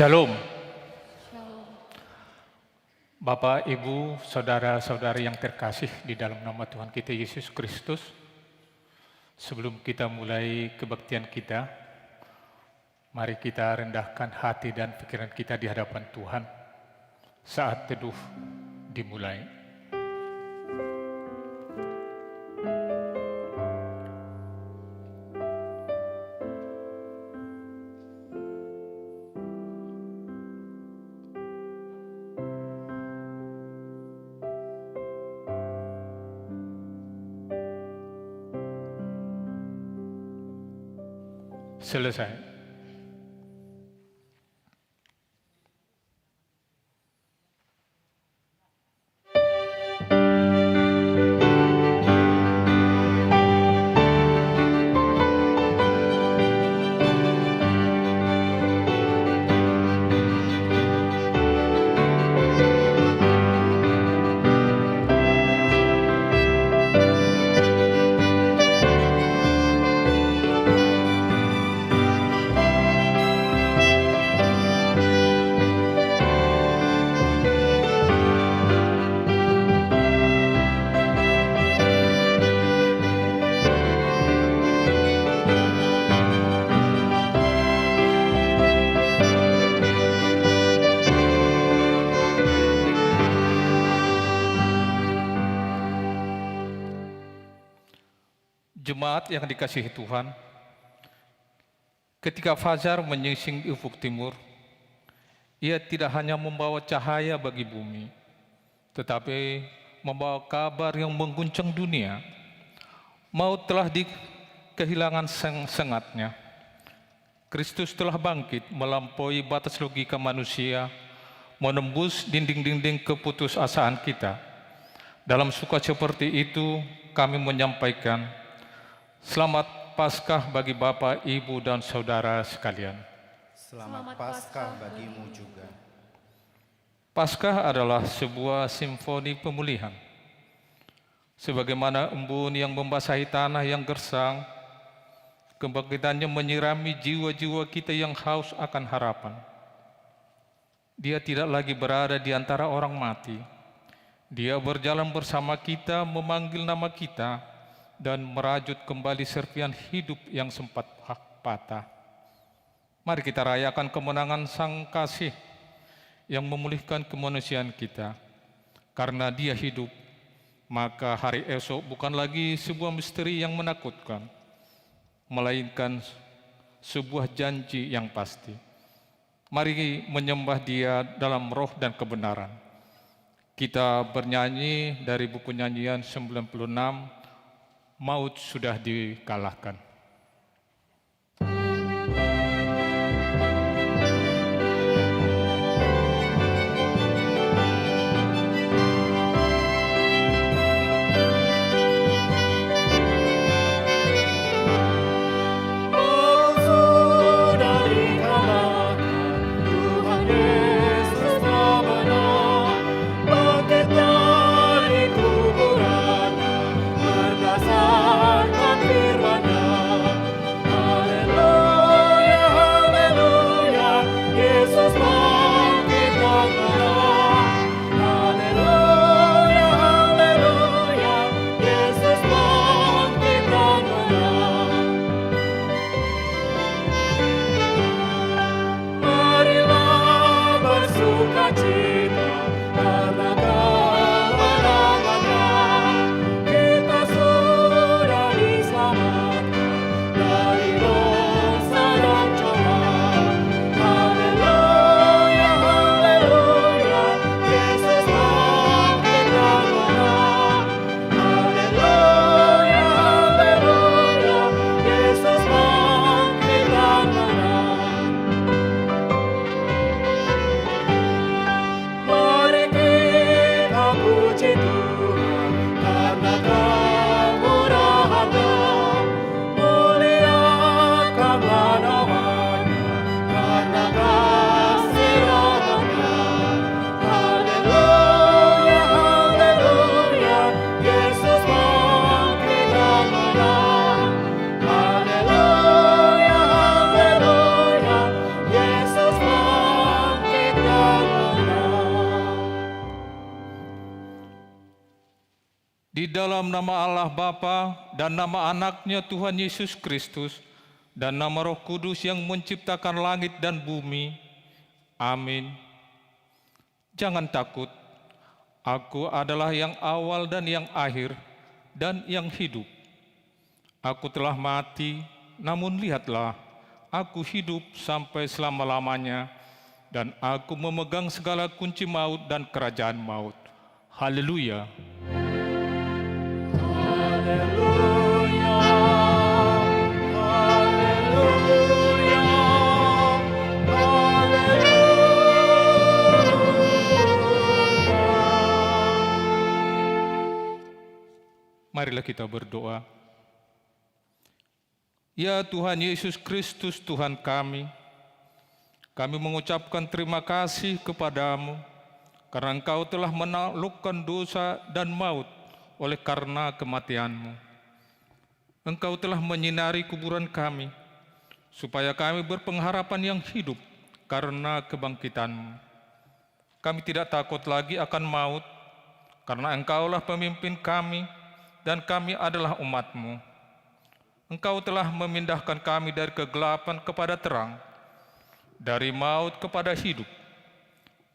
Shalom, Shalom. Bapak, Ibu, Saudara-saudari yang terkasih di dalam nama Tuhan kita Yesus Kristus. Sebelum kita mulai kebaktian kita, mari kita rendahkan hati dan pikiran kita di hadapan Tuhan. Saat teduh dimulai. Selesai. Jemaat yang dikasihi Tuhan, ketika fajar menyingsing ufuk timur, ia tidak hanya membawa cahaya bagi bumi, tetapi membawa kabar yang mengguncang dunia. Maut telah kehilangan sengatnya. Kristus telah bangkit melampaui batas logika manusia, menembus dinding-dinding keputusasaan kita. Dalam suka seperti itu, kami menyampaikan Selamat Paskah bagi Bapak, Ibu, dan Saudara sekalian. Selamat Paskah bagimu juga. Paskah adalah sebuah simfoni pemulihan. Sebagaimana embun yang membasahi tanah yang gersang, kebangkitannya menyirami jiwa-jiwa kita yang haus akan harapan. Dia tidak lagi berada di antara orang mati. Dia berjalan bersama kita, memanggil nama kita, dan merajut kembali serpian hidup yang sempat patah. Mari kita rayakan kemenangan Sang Kasih yang memulihkan kemanusiaan kita. Karena Dia hidup, maka hari esok bukan lagi sebuah misteri yang menakutkan, melainkan sebuah janji yang pasti. Mari menyembah Dia dalam roh dan kebenaran. Kita bernyanyi dari buku nyanyian 96, Maut sudah dikalahkan. Berdasarkan firman-Nya, Di dalam nama Allah Bapa dan nama anaknya Tuhan Yesus Kristus dan nama Roh Kudus yang menciptakan langit dan bumi. Amin. Jangan takut, aku adalah yang awal dan yang akhir dan yang hidup. Aku telah mati, namun lihatlah, aku hidup sampai selama-lamanya, dan aku memegang segala kunci maut dan kerajaan maut. Haleluya. Marilah kita berdoa. Ya Tuhan Yesus Kristus, Tuhan kami mengucapkan terima kasih kepadamu karena Engkau telah menaklukkan dosa dan maut oleh karena kematian-Mu. Engkau telah menyinari kuburan kami, supaya kami berpengharapan yang hidup karena kebangkitan-Mu. Kami tidak takut lagi akan maut, karena Engkaulah pemimpin kami, dan kami adalah umat-Mu. Engkau telah memindahkan kami dari kegelapan kepada terang, dari maut kepada hidup.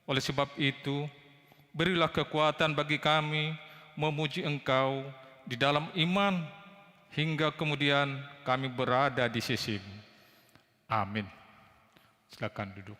Oleh sebab itu, berilah kekuatan bagi kami memuji Engkau di dalam iman, hingga kemudian kami berada di sisi-Mu. Amin. Silakan duduk.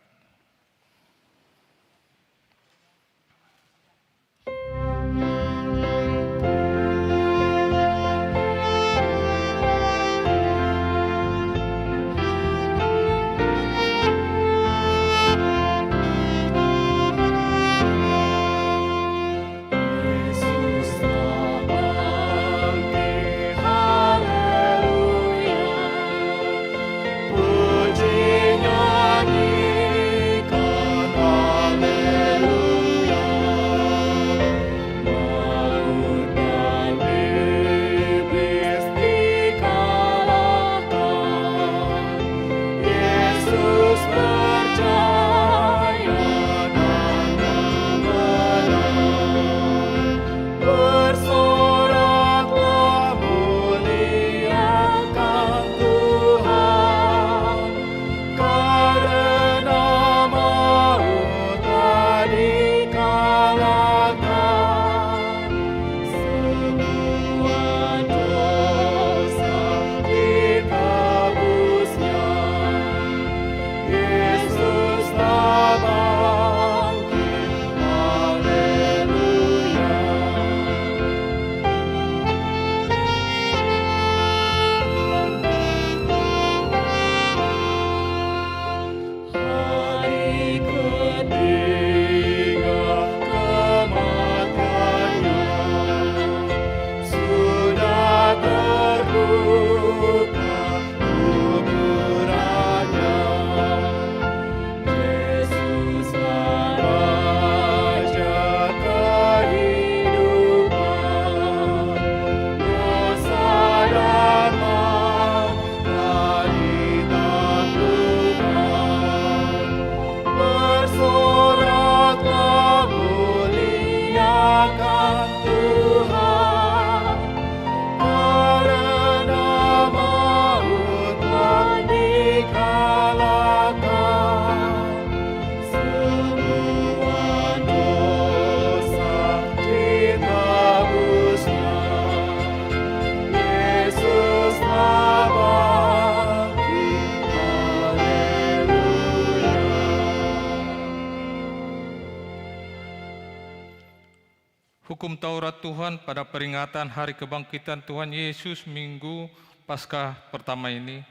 Hukum Taurat Tuhan pada peringatan Hari Kebangkitan Tuhan Yesus Minggu Paskah pertama ini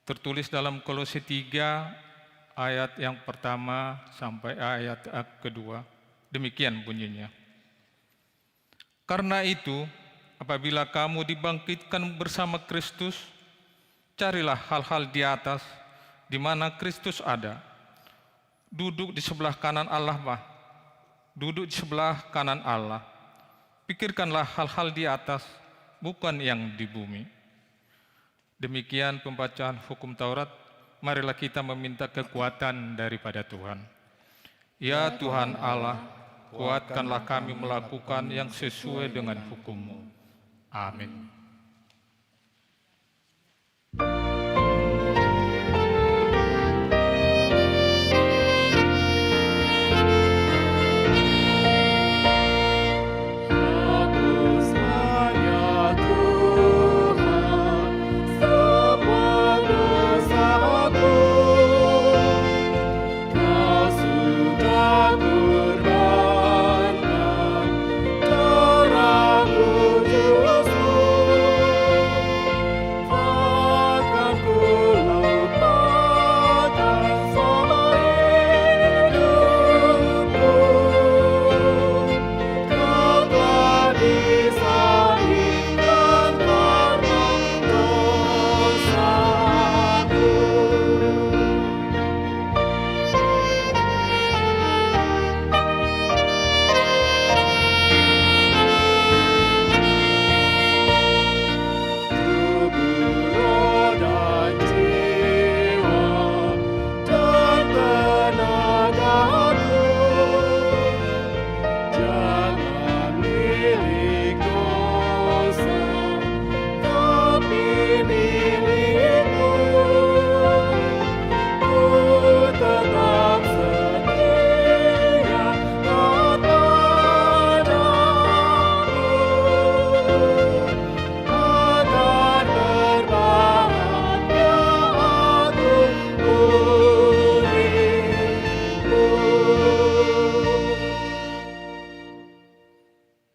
tertulis dalam Kolose 3 ayat yang pertama sampai ayat kedua. Demikian bunyinya. Karena itu, apabila kamu dibangkitkan bersama Kristus, carilah hal-hal di atas, di mana Kristus ada, duduk di sebelah kanan Allah. Duduk di sebelah kanan Allah. Pikirkanlah hal-hal di atas, bukan yang di bumi. Demikian pembacaan hukum Taurat. Marilah kita meminta kekuatan daripada Tuhan. Ya Tuhan Allah, kuatkanlah kami melakukan yang sesuai dengan hukum-Mu. Amin.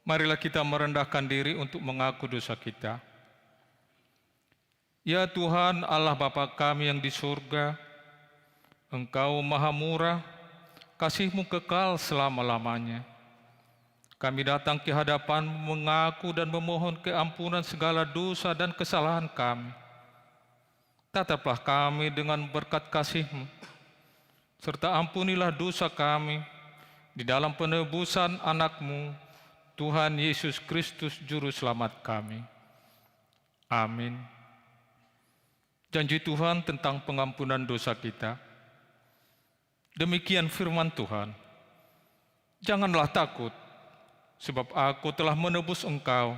Marilah kita merendahkan diri untuk mengaku dosa kita. Ya Tuhan Allah Bapa kami yang di surga, Engkau maha murah, kasih-Mu kekal selama-lamanya. Kami datang ke hadapan mengaku dan memohon keampunan segala dosa dan kesalahan kami. Tataplah kami dengan berkat kasih-Mu, serta ampunilah dosa kami di dalam penebusan anak-Mu, Tuhan Yesus Kristus Juru Selamat kami. Amin. Janji Tuhan tentang pengampunan dosa kita. Demikian firman Tuhan. Janganlah takut, sebab aku telah menebus engkau.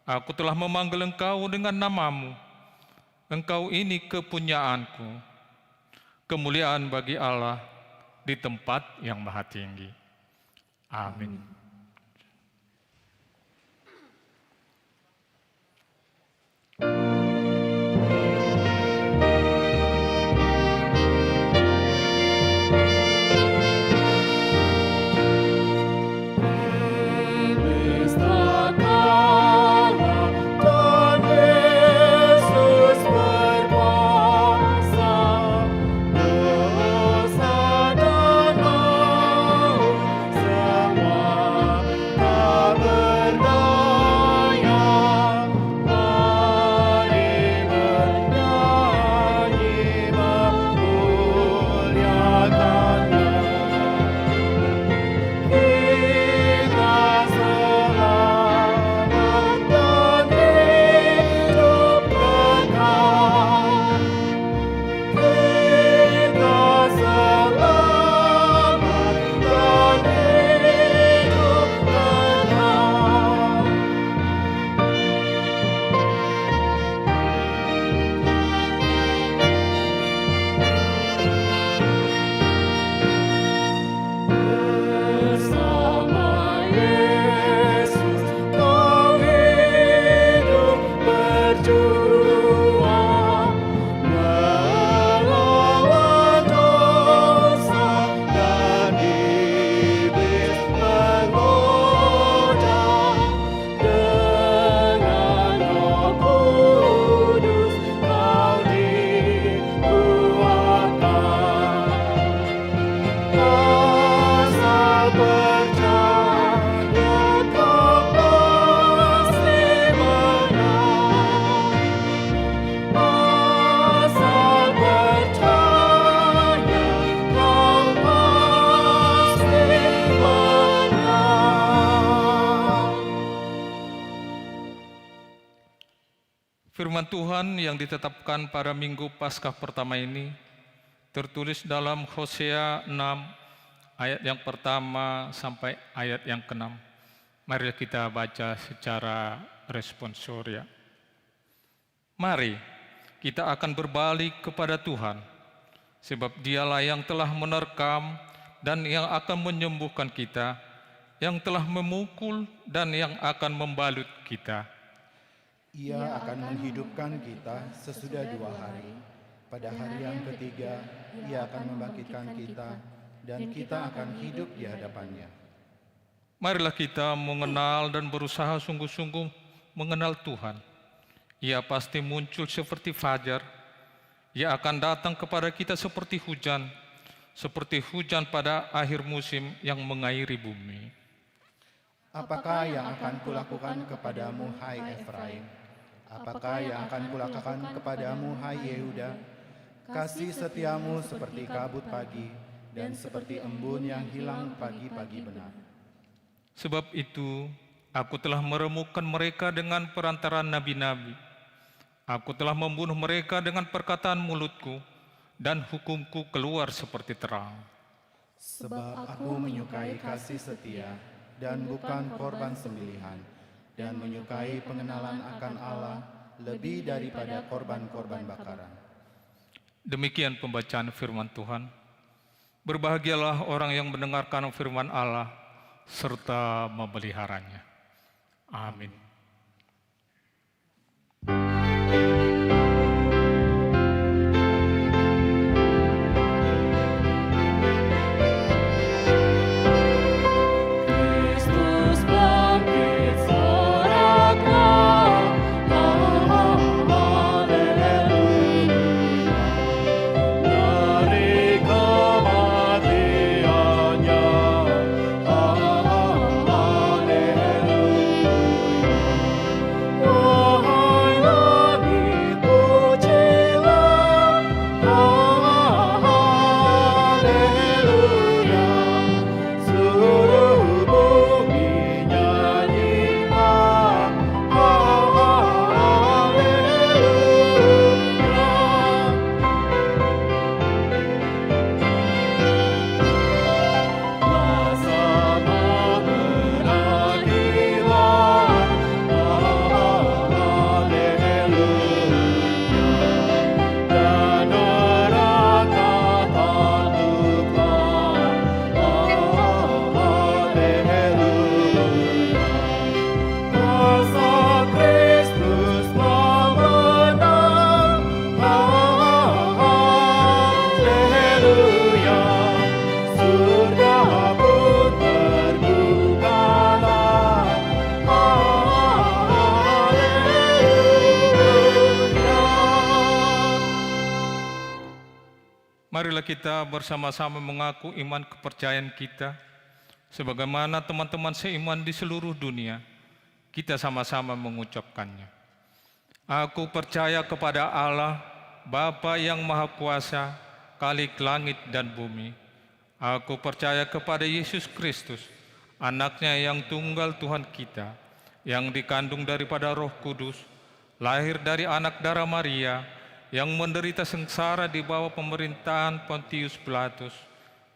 Aku telah memanggil engkau dengan namamu. Engkau ini kepunyaanku. Kemuliaan bagi Allah di tempat yang maha tinggi. Amin. Firman Tuhan yang ditetapkan pada Minggu Paskah pertama ini tertulis dalam Hosea 6 ayat yang pertama sampai ayat yang ke-6. Mari kita baca secara responsoria. Mari kita akan berbalik kepada Tuhan, sebab Dialah yang telah menerkam dan yang akan menyembuhkan kita, yang telah memukul dan yang akan membalut kita. Ia akan menghidupkan kita sesudah 2 hari. Pada hari yang ketiga, Ia akan membangkitkan kita, dan kita akan hidup di hadapannya. Marilah kita mengenal dan berusaha sungguh-sungguh mengenal Tuhan. Ia pasti muncul seperti fajar. Ia akan datang kepada kita seperti hujan pada akhir musim yang mengairi bumi. Apakah yang akan kulakukan kepadamu, hai Efraim? Apakah yang akan kulakukan kepadamu, hai Yehuda? Kasih setiamu seperti kabut pagi, dan seperti embun yang hilang pagi-pagi benar. Sebab itu, aku telah meremukkan mereka dengan perantaraan nabi-nabi. Aku telah membunuh mereka dengan perkataan mulutku, dan hukumku keluar seperti terang. Sebab aku menyukai kasih setia, dan bukan korban sembelihan, dan menyukai pengenalan akan Allah lebih daripada korban-korban bakaran. Demikian pembacaan firman Tuhan. Berbahagialah orang yang mendengarkan firman Allah, serta memeliharanya. Amin. Marilah kita bersama-sama mengaku iman kepercayaan kita, sebagaimana teman-teman seiman di seluruh dunia, kita sama-sama mengucapkannya. Aku percaya kepada Allah, Bapa yang Maha Kuasa, Khalik langit dan bumi. Aku percaya kepada Yesus Kristus, Anaknya yang tunggal Tuhan kita, yang dikandung daripada Roh Kudus, lahir dari anak darah Maria, yang menderita sengsara di bawah pemerintahan Pontius Pilatus,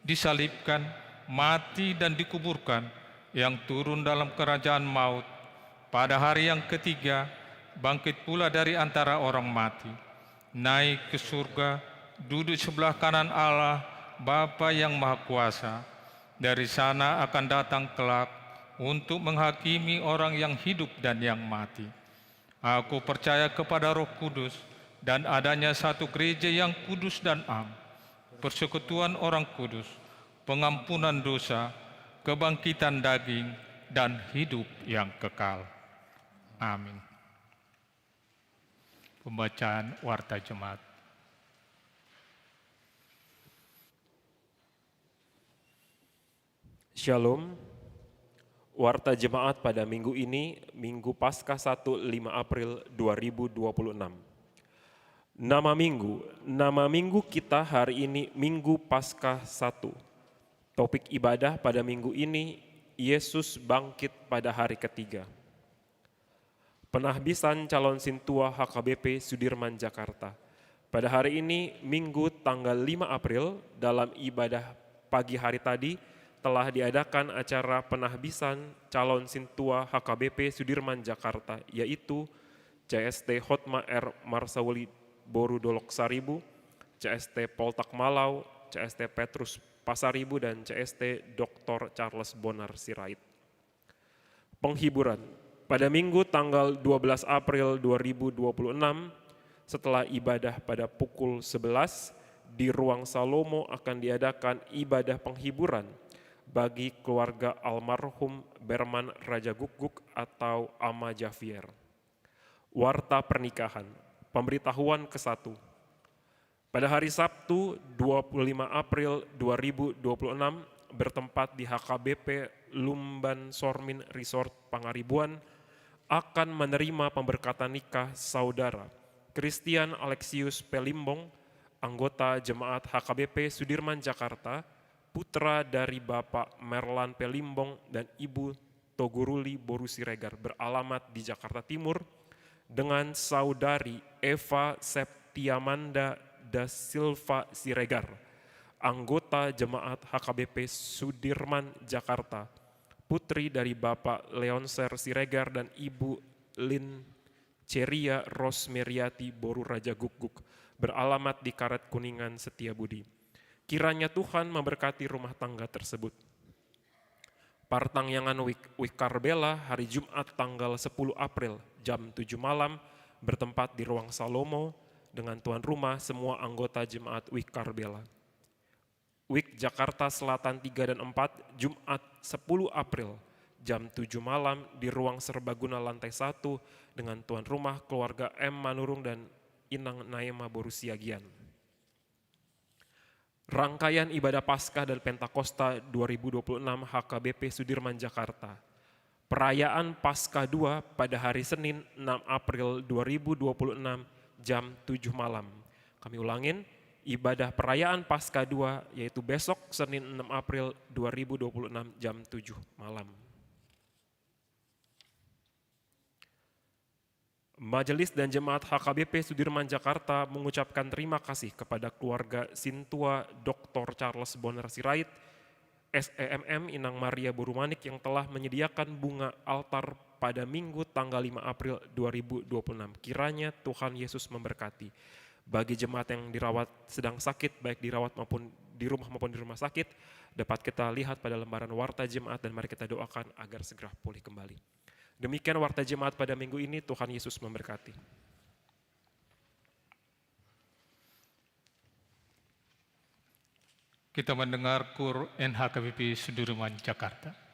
disalibkan, mati dan dikuburkan, yang turun dalam kerajaan maut, pada hari yang ketiga, bangkit pula dari antara orang mati, naik ke surga, duduk sebelah kanan Allah, Bapa yang Maha Kuasa. Dari sana akan datang kelak untuk menghakimi orang yang hidup dan yang mati. Aku percaya kepada Roh Kudus, dan adanya satu gereja yang kudus dan am, persekutuan orang kudus, pengampunan dosa, kebangkitan daging, dan hidup yang kekal. Amin. Pembacaan Warta Jemaat. Shalom. Warta Jemaat pada minggu ini, Minggu Paskah 1, 5 April 2026. Nama minggu kita hari ini Minggu Paskah 1. Topik ibadah pada minggu ini, Yesus bangkit pada hari ketiga. Penahbisan calon sintua HKBP Sudirman Jakarta. Pada hari ini, Minggu tanggal 5 April, dalam ibadah pagi hari tadi, telah diadakan acara penahbisan calon Sintua HKBP Sudirman Jakarta, yaitu CST Hotma R. Marsauli Boru Dolok Saribu, CST Poltak Malau, CST Petrus Pasaribu, dan CST Dr. Charles Bonar Sirait. Penghiburan. Pada Minggu tanggal 12 April 2026, setelah ibadah pada pukul 11, di Ruang Salomo akan diadakan ibadah penghiburan bagi keluarga almarhum Berman Raja Guguk atau Ama Javier. Warta pernikahan, pemberitahuan ke-1. Pada hari Sabtu 25 April 2026 bertempat di HKBP Lumban Sormin Resort Pangaribuan akan menerima pemberkatan nikah saudara Christian Alexius Pelimbong, anggota Jemaat HKBP Sudirman Jakarta, putra dari Bapak Merlan Pelimbong dan Ibu Toguruli Boru Siregar, beralamat di Jakarta Timur, dengan saudari Eva Septiamanda da Silva Siregar, anggota Jemaat HKBP Sudirman Jakarta, putri dari Bapak Leonser Siregar dan Ibu Lin Ceria Rosmeriati Boru Raja Guguk, beralamat di Karet Kuningan Setiabudi. Kiranya Tuhan memberkati rumah tangga tersebut. Partangyangan Wikarbela hari Jumat tanggal 10 April jam 7 malam bertempat di Ruang Salomo dengan tuan rumah semua anggota Jemaat Wikarbela. Wik Jakarta Selatan 3 dan 4 Jumat 10 April jam 7 malam di Ruang Serbaguna lantai 1 dengan tuan rumah keluarga M. Manurung dan Inang Naema Borusiagian. Rangkaian ibadah Paskah dan Pentakosta 2026 HKBP Sudirman Jakarta. Perayaan Paskah 2 pada hari Senin 6 April 2026 jam 7 malam. Kami ulangin, ibadah perayaan Paskah 2 yaitu besok Senin 6 April 2026 jam 7 malam. Majelis dan Jemaat HKBP Sudirman Jakarta mengucapkan terima kasih kepada keluarga Sintua Dr. Charles Bonar Sirait, SEMM Inang Maria Borumanik yang telah menyediakan bunga altar pada Minggu tanggal 5 April 2026. Kiranya Tuhan Yesus memberkati. Bagi jemaat yang dirawat sedang sakit, baik dirawat maupun di rumah sakit, dapat kita lihat pada lembaran warta jemaat dan mari kita doakan agar segera pulih kembali. Demikian warta jemaat pada minggu ini, Tuhan Yesus memberkati. Kita mendengar KUR NHKBP Sudirman Jakarta.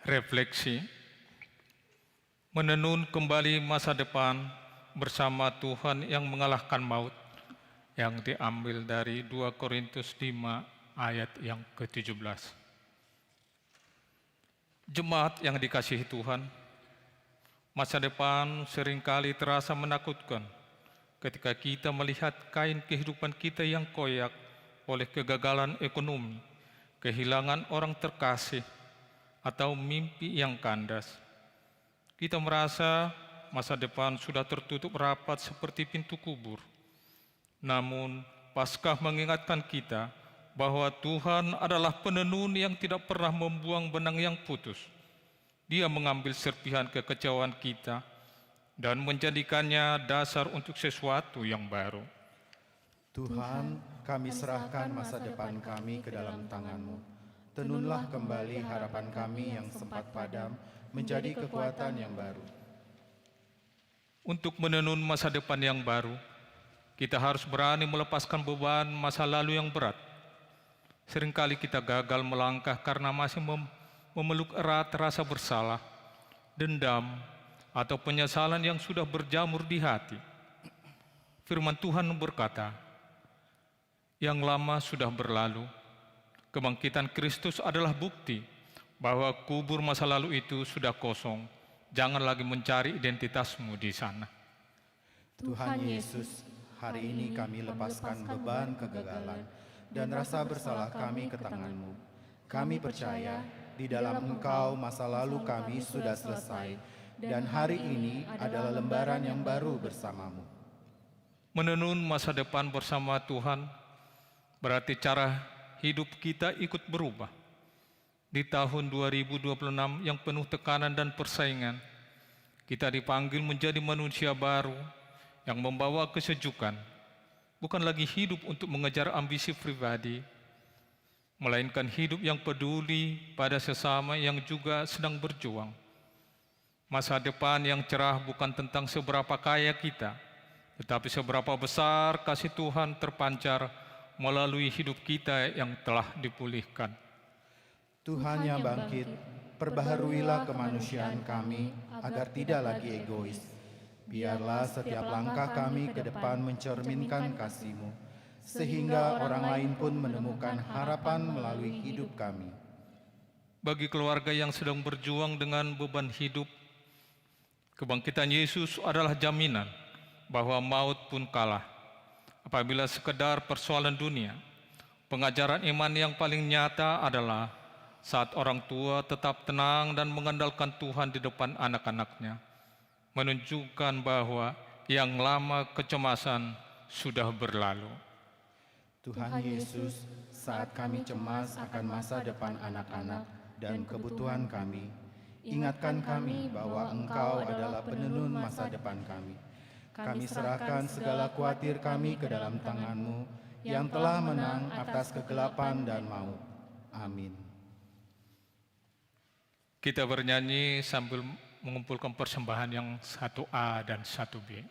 refleksi, menenun kembali masa depan bersama Tuhan yang mengalahkan maut, yang diambil dari 2 Korintus 5 ayat yang ke-17. Jemaat yang dikasihi Tuhan, masa depan seringkali terasa menakutkan ketika kita melihat kain kehidupan kita yang koyak oleh kegagalan ekonomi, kehilangan orang terkasih, atau mimpi yang kandas. Kita merasa masa depan sudah tertutup rapat seperti pintu kubur. Namun, Paskah mengingatkan kita bahwa Tuhan adalah penenun yang tidak pernah membuang benang yang putus. Dia mengambil serpihan kekecewaan kita dan menjadikannya dasar untuk sesuatu yang baru. Tuhan, kami serahkan masa depan kami ke dalam tangan-Mu. Tenunlah kembali harapan kami yang sempat padam menjadi kekuatan yang baru. Untuk menenun masa depan yang baru, kita harus berani melepaskan beban masa lalu yang berat. Seringkali kita gagal melangkah karena masih memeluk erat rasa bersalah, dendam, atau penyesalan yang sudah berjamur di hati. Firman Tuhan berkata, yang lama sudah berlalu, kebangkitan Kristus adalah bukti bahwa kubur masa lalu itu sudah kosong. Jangan lagi mencari identitasmu di sana. Tuhan Yesus, hari ini kami lepaskan beban kegagalan dan rasa bersalah kami ke tangan-Mu. Kami percaya di dalam Engkau masa lalu kami sudah selesai dan hari ini adalah lembaran yang baru bersama-Mu. Menenun masa depan bersama Tuhan berarti cara hidup kita ikut berubah. Di tahun 2026 yang penuh tekanan dan persaingan, kita dipanggil menjadi manusia baru yang membawa kesejukan, bukan lagi hidup untuk mengejar ambisi pribadi, melainkan hidup yang peduli pada sesama yang juga sedang berjuang. Masa depan yang cerah bukan tentang seberapa kaya kita, tetapi seberapa besar kasih Tuhan terpancar melalui hidup kita yang telah dipulihkan. Tuhan yang bangkit, perbaharuilah kemanusiaan kami agar tidak lagi egois. Biarlah setiap langkah kami ke depan mencerminkan kasih-Mu, sehingga orang lain pun menemukan harapan melalui hidup kami. Bagi keluarga yang sedang berjuang dengan beban hidup, kebangkitan Yesus adalah jaminan bahwa maut pun kalah. Apabila sekedar persoalan dunia, pengajaran iman yang paling nyata adalah saat orang tua tetap tenang dan mengandalkan Tuhan di depan anak-anaknya, menunjukkan bahwa yang lama kecemasan sudah berlalu. Tuhan Yesus, saat kami cemas akan masa depan anak-anak dan kebutuhan kami, ingatkan kami bahwa Engkau adalah penenun masa depan kami. Kami serahkan segala khawatir kami ke dalam tangan-Mu yang telah menang atas kegelapan dan maut. Amin. Kita bernyanyi sambil mengumpulkan persembahan yang 1A dan 1B.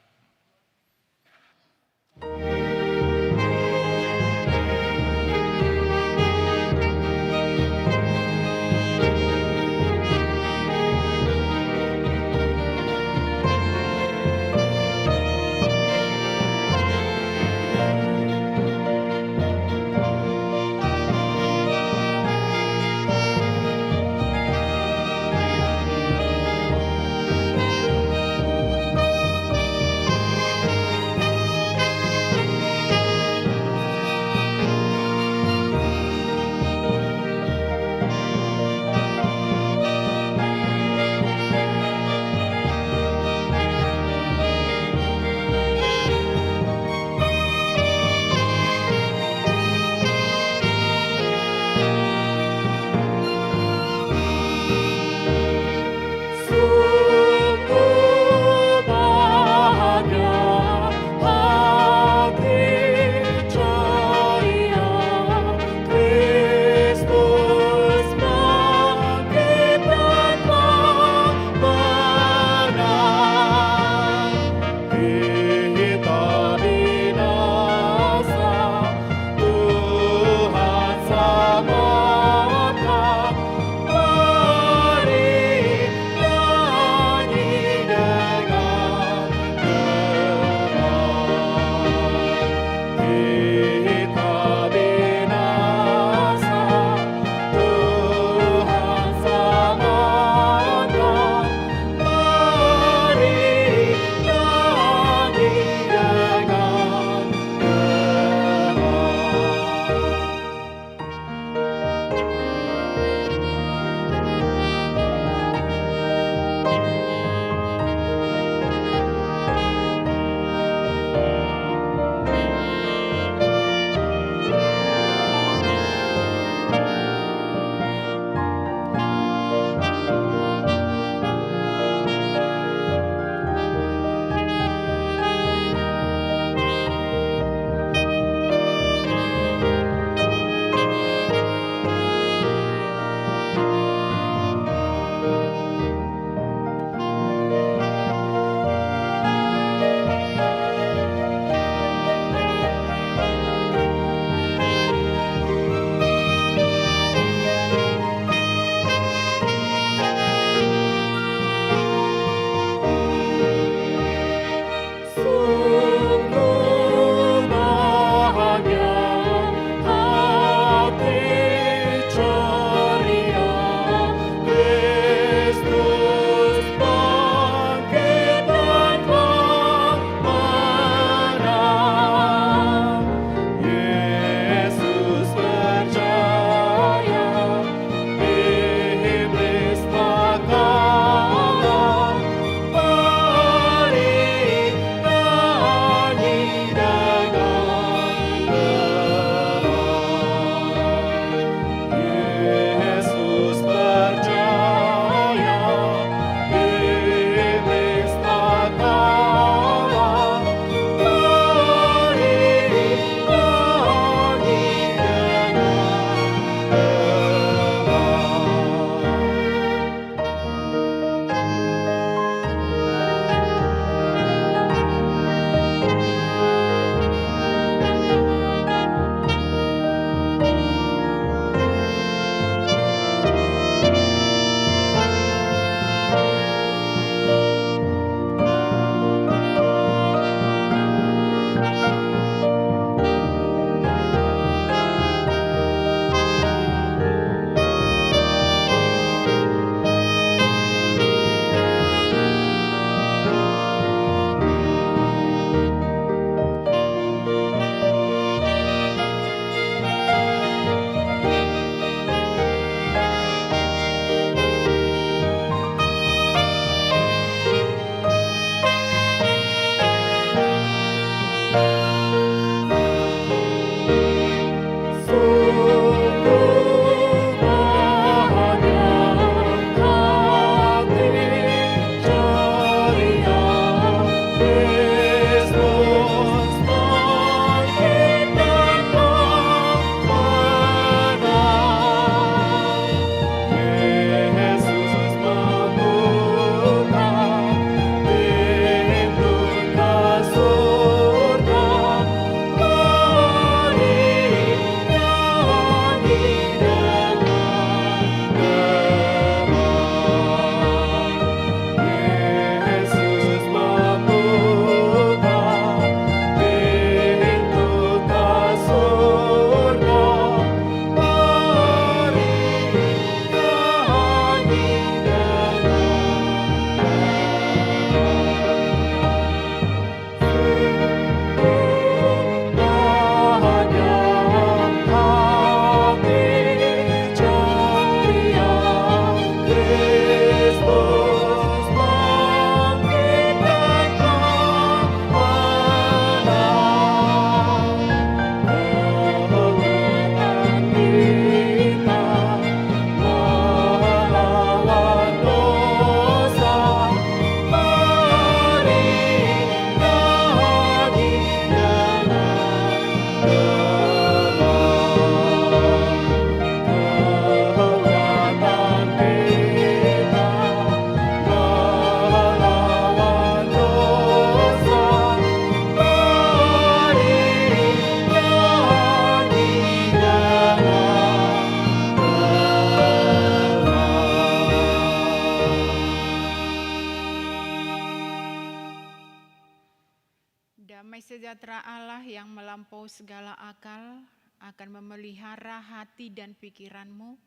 Damai sejahtera Allah yang melampaui segala akal akan memelihara hati dan pikiranmu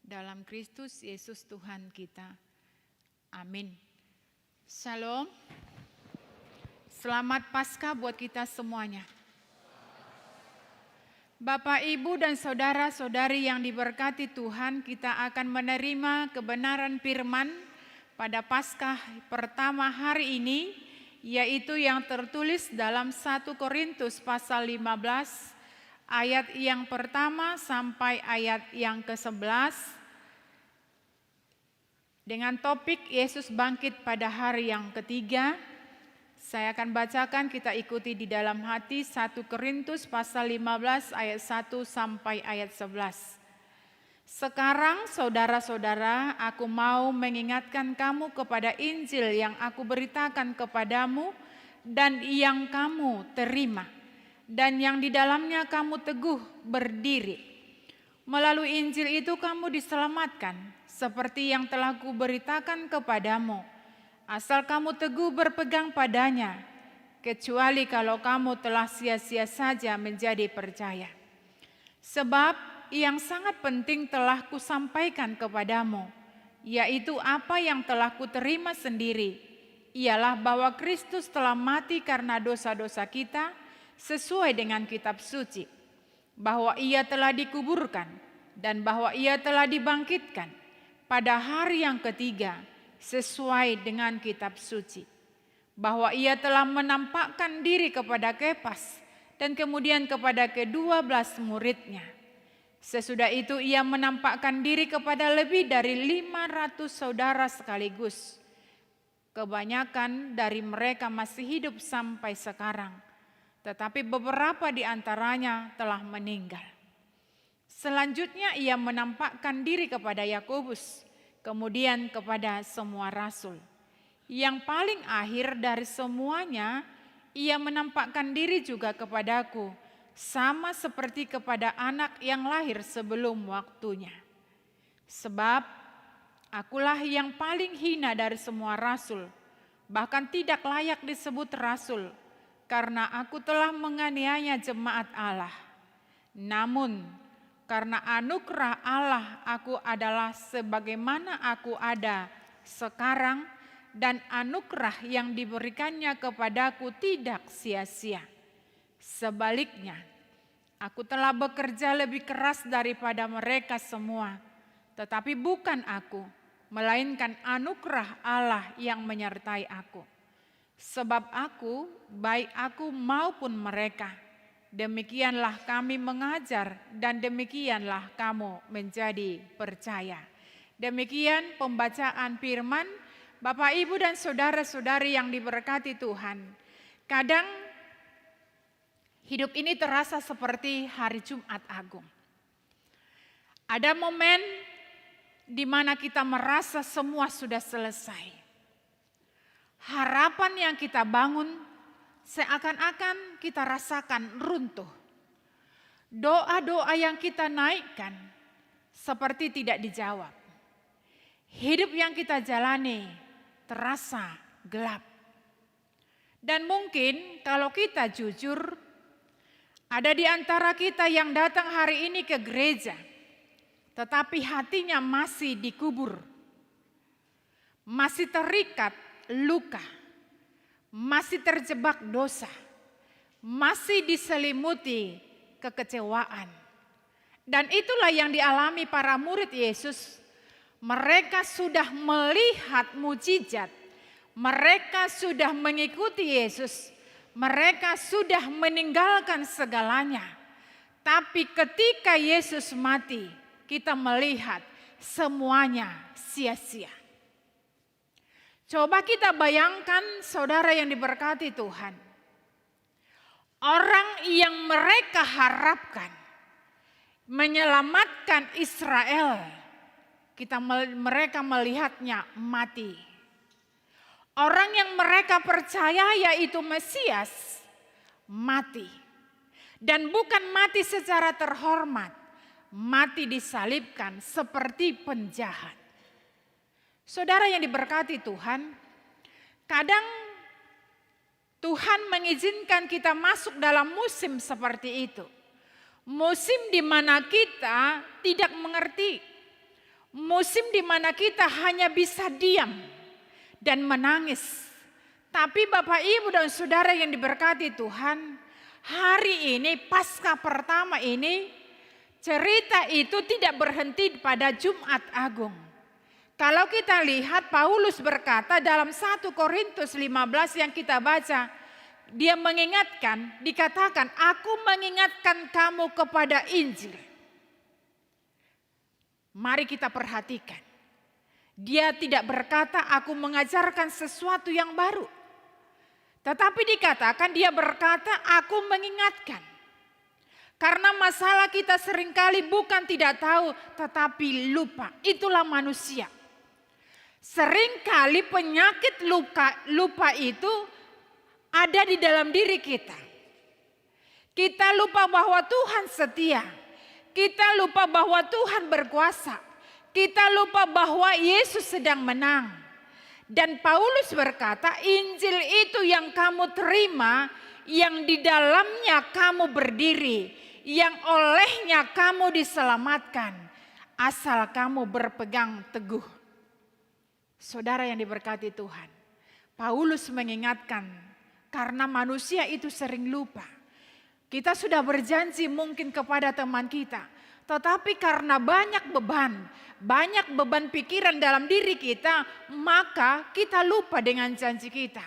dalam Kristus Yesus Tuhan kita. Amin. Shalom. Selamat Paskah buat kita semuanya. Bapak, Ibu, dan saudara-saudari yang diberkati Tuhan, kita akan menerima kebenaran firman pada Paskah pertama hari ini, yaitu yang tertulis dalam 1 Korintus pasal 15 ayat yang pertama sampai ayat yang ke-11 dengan topik Yesus bangkit pada hari yang ketiga. Saya akan bacakan, kita ikuti di dalam hati 1 Korintus pasal 15 ayat 1 sampai ayat 11. Sekarang saudara-saudara, aku mau mengingatkan kamu kepada Injil yang aku beritakan kepadamu dan yang kamu terima, dan yang di dalamnya kamu teguh berdiri. Melalui Injil itu kamu diselamatkan, seperti yang telah kuberitakan kepadamu, asal kamu teguh berpegang padanya, kecuali kalau kamu telah sia-sia saja menjadi percaya. Sebab yang sangat penting telah kusampaikan kepadamu, yaitu apa yang telah kuterima sendiri, ialah bahwa Kristus telah mati karena dosa-dosa kita sesuai dengan kitab suci, bahwa ia telah dikuburkan, dan bahwa ia telah dibangkitkan pada hari yang ketiga sesuai dengan kitab suci, bahwa ia telah menampakkan diri kepada Kefas dan kemudian kepada ke-12 muridnya. Sesudah itu ia menampakkan diri kepada lebih dari 500 saudara sekaligus. Kebanyakan dari mereka masih hidup sampai sekarang, tetapi beberapa di antaranya telah meninggal. Selanjutnya ia menampakkan diri kepada Yakobus, kemudian kepada semua rasul. Yang paling akhir dari semuanya, ia menampakkan diri juga kepadaku, sama seperti kepada anak yang lahir sebelum waktunya. Sebab akulah yang paling hina dari semua rasul, bahkan tidak layak disebut rasul, karena aku telah menganiaya jemaat Allah. Namun karena anugerah Allah aku adalah sebagaimana aku ada sekarang, dan anugerah yang diberikannya kepadaku tidak sia-sia. Sebaliknya, aku telah bekerja lebih keras daripada mereka semua, tetapi bukan aku, melainkan anugerah Allah yang menyertai aku. Sebab aku, baik aku maupun mereka, demikianlah kami mengajar dan demikianlah kamu menjadi percaya. Demikian pembacaan firman. Bapak, Ibu, dan saudara-saudari yang diberkati Tuhan. Kadang hidup ini terasa seperti hari Jumat Agung. Ada momen di mana kita merasa semua sudah selesai. Harapan yang kita bangun seakan-akan kita rasakan runtuh. Doa-doa yang kita naikkan seperti tidak dijawab. Hidup yang kita jalani terasa gelap. Dan mungkin kalau kita jujur, ada di antara kita yang datang hari ini ke gereja, tetapi hatinya masih dikubur, masih terikat luka, masih terjebak dosa, masih diselimuti kekecewaan. Dan itulah yang dialami para murid Yesus. Mereka sudah melihat mujizat, mereka sudah mengikuti Yesus, mereka sudah meninggalkan segalanya. Tapi ketika Yesus mati, kita melihat semuanya sia-sia. Coba kita bayangkan, saudara yang diberkati Tuhan. Orang yang mereka harapkan menyelamatkan Israel, mereka melihatnya mati. Orang yang mereka percaya yaitu Mesias, mati. Dan bukan mati secara terhormat, mati disalibkan seperti penjahat. Saudara yang diberkati Tuhan, kadang Tuhan mengizinkan kita masuk dalam musim seperti itu. Musim di mana kita tidak mengerti. Musim di mana kita hanya bisa diam dan menangis. Tapi Bapak, Ibu, dan saudara yang diberkati Tuhan, hari ini Paskah pertama ini, cerita itu tidak berhenti pada Jumat Agung. Kalau kita lihat, Paulus berkata dalam 1 Korintus 15 yang kita baca, dia mengingatkan, dikatakan, aku mengingatkan kamu kepada Injil. Mari kita perhatikan. Dia tidak berkata, aku mengajarkan sesuatu yang baru. Tetapi dikatakan, dia berkata, aku mengingatkan. Karena masalah kita seringkali bukan tidak tahu, tetapi lupa. Itulah manusia. Seringkali penyakit lupa itu ada di dalam diri kita. Kita lupa bahwa Tuhan setia. Kita lupa bahwa Tuhan berkuasa. Kita lupa bahwa Yesus sedang menang. Dan Paulus berkata, Injil itu yang kamu terima, yang di dalamnya kamu berdiri, yang olehnya kamu diselamatkan, asal kamu berpegang teguh. Saudara yang diberkati Tuhan, Paulus mengingatkan karena manusia itu sering lupa. Kita sudah berjanji mungkin kepada teman kita, tetapi karena banyak beban pikiran dalam diri kita, maka kita lupa dengan janji kita.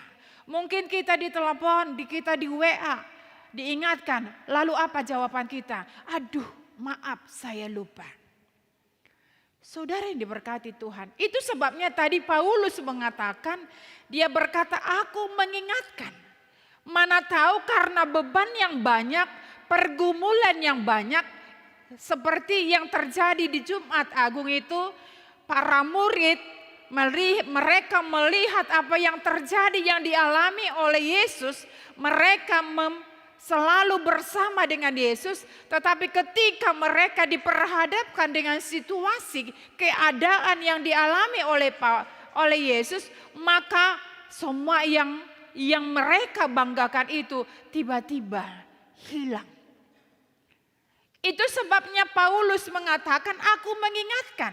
Mungkin kita ditelepon, kita di WA, diingatkan, lalu apa jawaban kita? Aduh, maaf saya lupa. Saudara yang diberkati Tuhan, itu sebabnya tadi Paulus mengatakan, dia berkata, aku mengingatkan. Mana tahu karena beban yang banyak, pergumulan yang banyak, seperti yang terjadi di Jumat Agung itu, para murid mereka melihat apa yang terjadi, yang dialami oleh Yesus, mereka selalu bersama dengan Yesus, tetapi ketika mereka diperhadapkan dengan situasi keadaan yang dialami oleh Yesus, maka semua yang mereka banggakan itu tiba-tiba hilang. Itu sebabnya Paulus mengatakan, aku mengingatkan,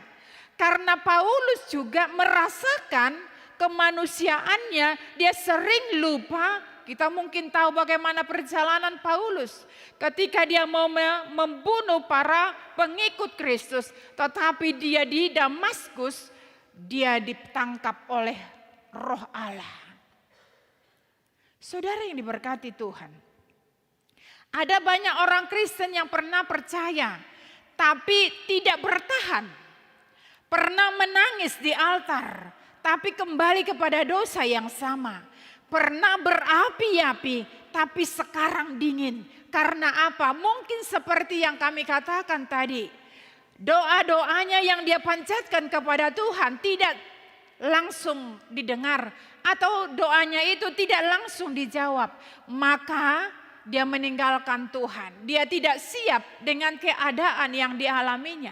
karena Paulus juga merasakan kemanusiaannya, dia sering lupa. Kita mungkin tahu bagaimana perjalanan Paulus ketika dia mau membunuh para pengikut Kristus. Tetapi dia di Damaskus, dia ditangkap oleh Roh Allah. Saudara yang diberkati Tuhan, ada banyak orang Kristen yang pernah percaya tapi tidak bertahan. Pernah menangis di altar tapi kembali kepada dosa yang sama. Pernah berapi-api tapi sekarang dingin. Karena apa? Mungkin seperti yang kami katakan tadi. Doa-doanya yang dia panjatkan kepada Tuhan tidak langsung didengar. Atau doanya itu tidak langsung dijawab. Maka dia meninggalkan Tuhan. Dia tidak siap dengan keadaan yang dialaminya.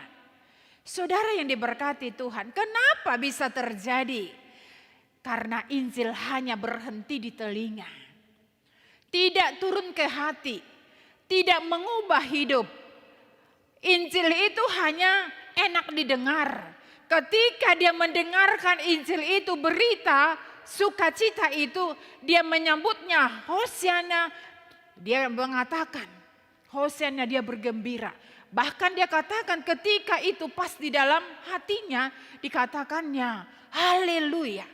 Saudara yang diberkati Tuhan, kenapa bisa terjadi? Karena Injil hanya berhenti di telinga. Tidak turun ke hati. Tidak mengubah hidup. Injil itu hanya enak didengar. Ketika dia mendengarkan Injil itu, berita sukacita itu, dia menyambutnya Hosiana. Dia mengatakan Hosiana, dia bergembira. Bahkan dia katakan ketika itu pas di dalam hatinya dikatakannya haleluya.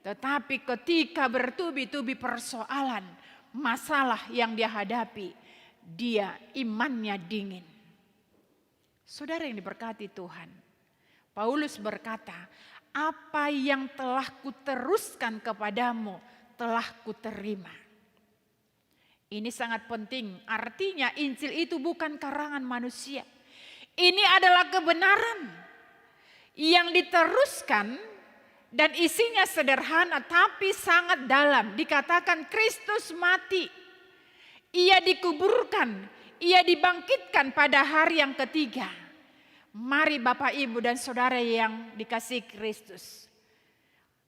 Tetapi ketika bertubi-tubi persoalan, masalah yang dia hadapi, dia imannya dingin. Saudara yang diberkati Tuhan, Paulus berkata, apa yang telah kuteruskan kepadamu telah kuterima. Ini sangat penting, artinya Injil itu bukan karangan manusia. Ini adalah kebenaran yang diteruskan dan isinya sederhana tapi sangat dalam. Dikatakan Kristus mati, ia dikuburkan, ia dibangkitkan pada hari yang ketiga. Mari Bapak, Ibu dan Saudara yang dikasihi Kristus,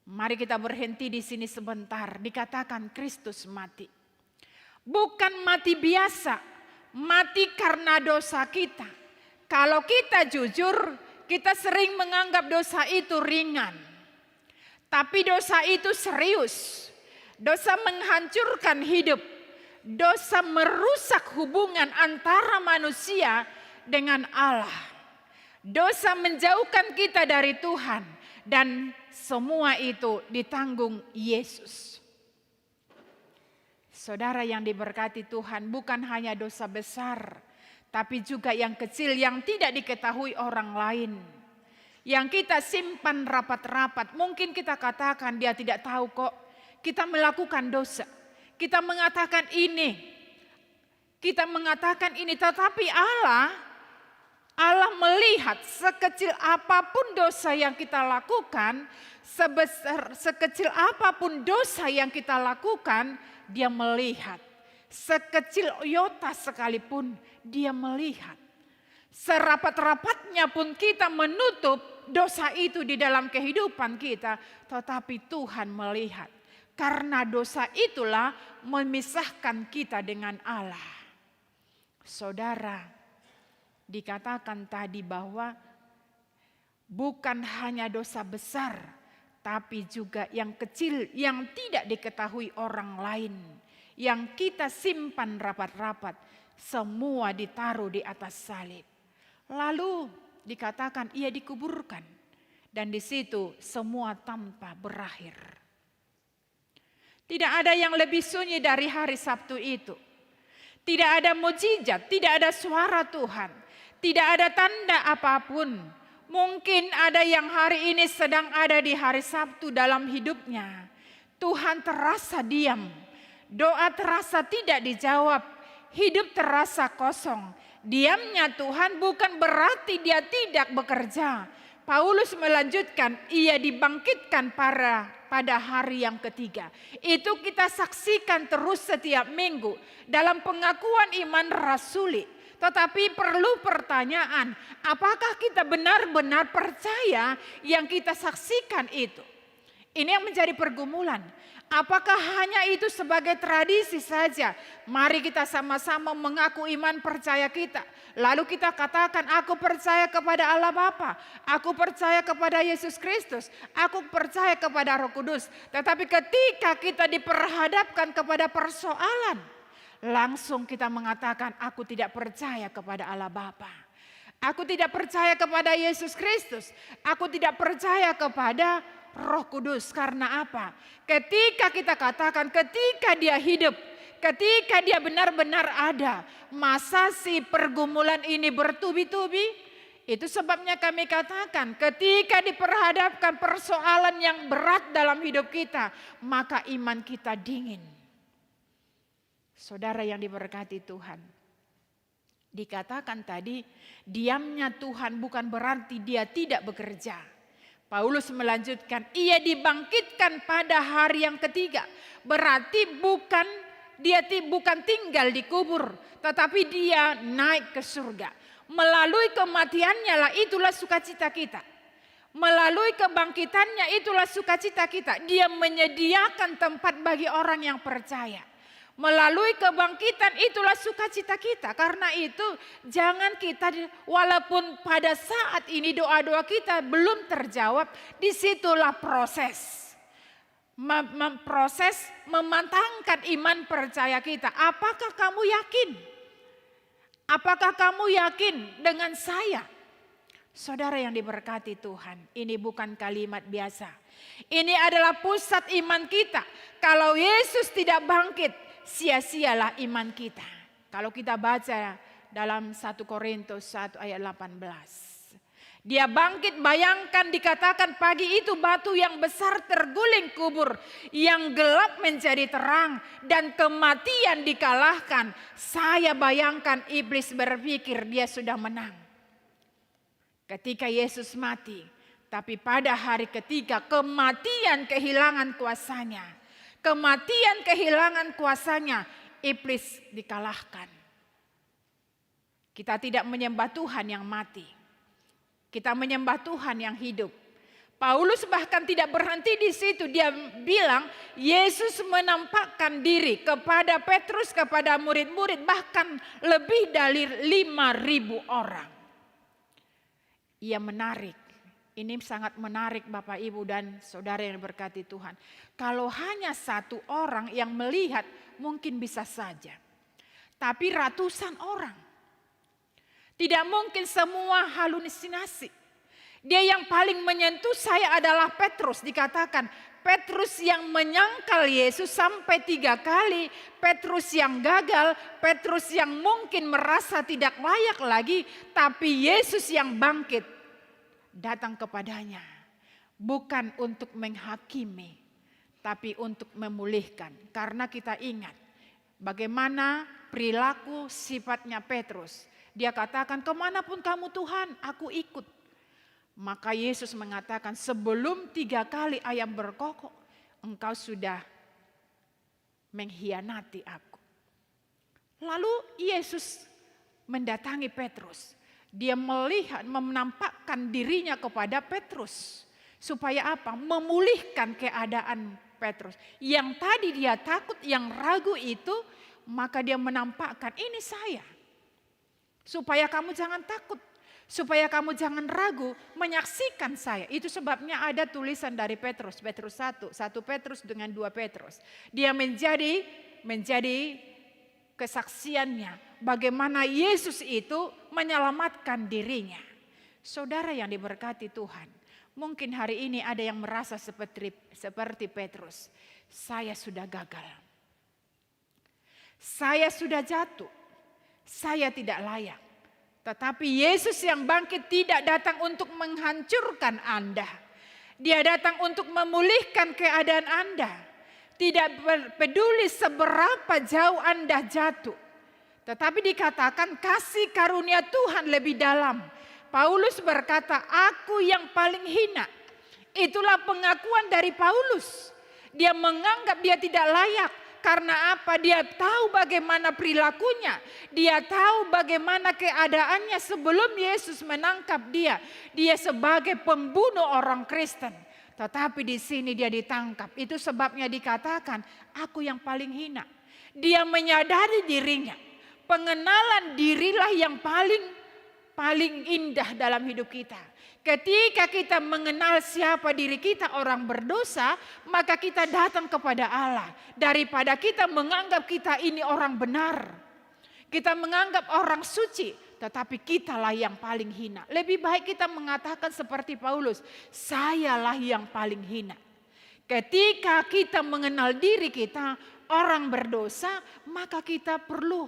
mari kita berhenti di sini sebentar. Dikatakan Kristus mati. Bukan mati biasa, mati karena dosa kita. Kalau kita jujur, kita sering menganggap dosa itu ringan. Tapi dosa itu serius. Dosa menghancurkan hidup. Dosa merusak hubungan antara manusia dengan Allah. Dosa menjauhkan kita dari Tuhan. Dan semua itu ditanggung Yesus. Saudara yang diberkati Tuhan, bukan hanya dosa besar, tapi juga yang kecil yang tidak diketahui orang lain. Yang kita simpan rapat-rapat, mungkin kita katakan dia tidak tahu kok. Kita melakukan dosa, kita mengatakan ini, tetapi Allah melihat sekecil apapun dosa yang kita lakukan, sekecil apapun dosa yang kita lakukan, dia melihat. Sekecil iota sekalipun dia melihat. Serapat-rapatnya pun kita menutup dosa itu di dalam kehidupan kita, tetapi Tuhan melihat. Karena dosa itulah memisahkan kita dengan Allah. Saudara, dikatakan tadi bahwa bukan hanya dosa besar, tapi juga yang kecil yang tidak diketahui orang lain. Yang kita simpan rapat-rapat, semua ditaruh di atas salib. Lalu dikatakan ia dikuburkan. Dan di situ semua tanpa berakhir. Tidak ada yang lebih sunyi dari hari Sabtu itu. Tidak ada mukjizat, tidak ada suara Tuhan. Tidak ada tanda apapun. Mungkin ada yang hari ini sedang ada di hari Sabtu dalam hidupnya. Tuhan terasa diam. Doa terasa tidak dijawab. Hidup terasa kosong. Diamnya Tuhan bukan berarti dia tidak bekerja. Paulus melanjutkan, ia dibangkitkan pada hari yang ketiga. Itu kita saksikan terus setiap minggu dalam pengakuan iman rasuli. Tetapi perlu pertanyaan, apakah kita benar-benar percaya yang kita saksikan itu? Ini yang menjadi pergumulan. Apakah hanya itu sebagai tradisi saja? Mari kita sama-sama mengaku iman percaya kita. Lalu kita katakan, aku percaya kepada Allah Bapa, aku percaya kepada Yesus Kristus, aku percaya kepada Roh Kudus. Tetapi ketika kita diperhadapkan kepada persoalan, langsung kita mengatakan, aku tidak percaya kepada Allah Bapa. Aku tidak percaya kepada Yesus Kristus. Aku tidak percaya kepada Roh Kudus. Karena apa? Ketika kita katakan, ketika dia hidup, ketika dia benar-benar ada, masa si pergumulan ini bertubi-tubi? Itu sebabnya kami katakan, ketika diperhadapkan persoalan yang berat dalam hidup kita, maka iman kita dingin. Saudara yang diberkati Tuhan, dikatakan tadi, diamnya Tuhan bukan berarti dia tidak bekerja. Paulus melanjutkan, ia dibangkitkan pada hari yang ketiga. Berarti dia bukan tinggal di kubur, tetapi dia naik ke surga. Melalui kematiannya lah itulah sukacita kita. Melalui kebangkitannya itulah sukacita kita. Dia menyediakan tempat bagi orang yang percaya. Melalui kebangkitan itulah sukacita kita. Karena itu jangan kita, walaupun pada saat ini doa-doa kita belum terjawab, disitulah proses. Proses memantangkan iman percaya kita. Apakah kamu yakin? Apakah kamu yakin dengan saya? Saudara yang diberkati Tuhan, ini bukan kalimat biasa. Ini adalah pusat iman kita. Kalau Yesus tidak bangkit, sia-sialah iman kita. Kalau kita baca dalam 1 Korintus 1 ayat 18. Dia bangkit, bayangkan dikatakan pagi itu batu yang besar terguling kubur. Yang gelap menjadi terang dan kematian dikalahkan. Saya bayangkan iblis berpikir dia sudah menang. Ketika Yesus mati, tapi pada hari ketiga kematian kehilangan kuasanya. Kematian kehilangan kuasanya, iblis dikalahkan. Kita tidak menyembah Tuhan yang mati. Kita menyembah Tuhan yang hidup. Paulus bahkan tidak berhenti di situ. Dia bilang Yesus menampakkan diri kepada Petrus, kepada murid-murid, bahkan lebih dari 5.000 orang. Ia menarik. Ini sangat menarik Bapak Ibu dan saudara yang diberkati Tuhan. Kalau hanya satu orang yang melihat mungkin bisa saja. Tapi ratusan orang. Tidak mungkin semua halusinasi. Dia yang paling menyentuh saya adalah Petrus. Dikatakan Petrus yang menyangkal Yesus sampai 3 kali. Petrus yang gagal. Petrus yang mungkin merasa tidak layak lagi. Tapi Yesus yang bangkit datang kepadanya. Bukan untuk menghakimi. Tapi untuk memulihkan. Karena kita ingat bagaimana perilaku sifatnya Petrus. Dia katakan, kemanapun kamu Tuhan, aku ikut. Maka Yesus mengatakan, sebelum 3 kali ayam berkokok, engkau sudah mengkhianati aku. Lalu Yesus mendatangi Petrus. Dia melihat, menampakkan dirinya kepada Petrus. Supaya apa? Memulihkan keadaan Petrus. Yang tadi dia takut, yang ragu itu, maka dia menampakkan, ini saya. Supaya kamu jangan takut, supaya kamu jangan ragu menyaksikan saya. Itu sebabnya ada tulisan dari Petrus 1 Petrus dengan 2 Petrus. Dia menjadi kesaksiannya bagaimana Yesus itu menyelamatkan dirinya. Saudara yang diberkati Tuhan, mungkin hari ini ada yang merasa seperti Petrus. Saya sudah gagal. Saya sudah jatuh. Saya tidak layak. Tetapi Yesus yang bangkit tidak datang untuk menghancurkan Anda. Dia datang untuk memulihkan keadaan Anda. Tidak peduli seberapa jauh Anda jatuh. Tetapi dikatakan kasih karunia Tuhan lebih dalam. Paulus berkata, aku yang paling hina. Itulah pengakuan dari Paulus. Dia menganggap dia tidak layak. Karena apa? Dia tahu bagaimana perilakunya. Dia tahu bagaimana keadaannya sebelum Yesus menangkap dia. Dia sebagai pembunuh orang Kristen. Tetapi di sini dia ditangkap. Itu sebabnya dikatakan, aku yang paling hina. Dia menyadari dirinya. Pengenalan dirilah yang paling indah dalam hidup kita. Ketika kita mengenal siapa diri kita orang berdosa, maka kita datang kepada Allah. Daripada kita menganggap kita ini orang benar. Kita menganggap orang suci. tetapi kitalah yang paling hina. Lebih baik kita mengatakan seperti Paulus, sayalah yang paling hina. Ketika kita mengenal diri kita orang berdosa, maka kita perlu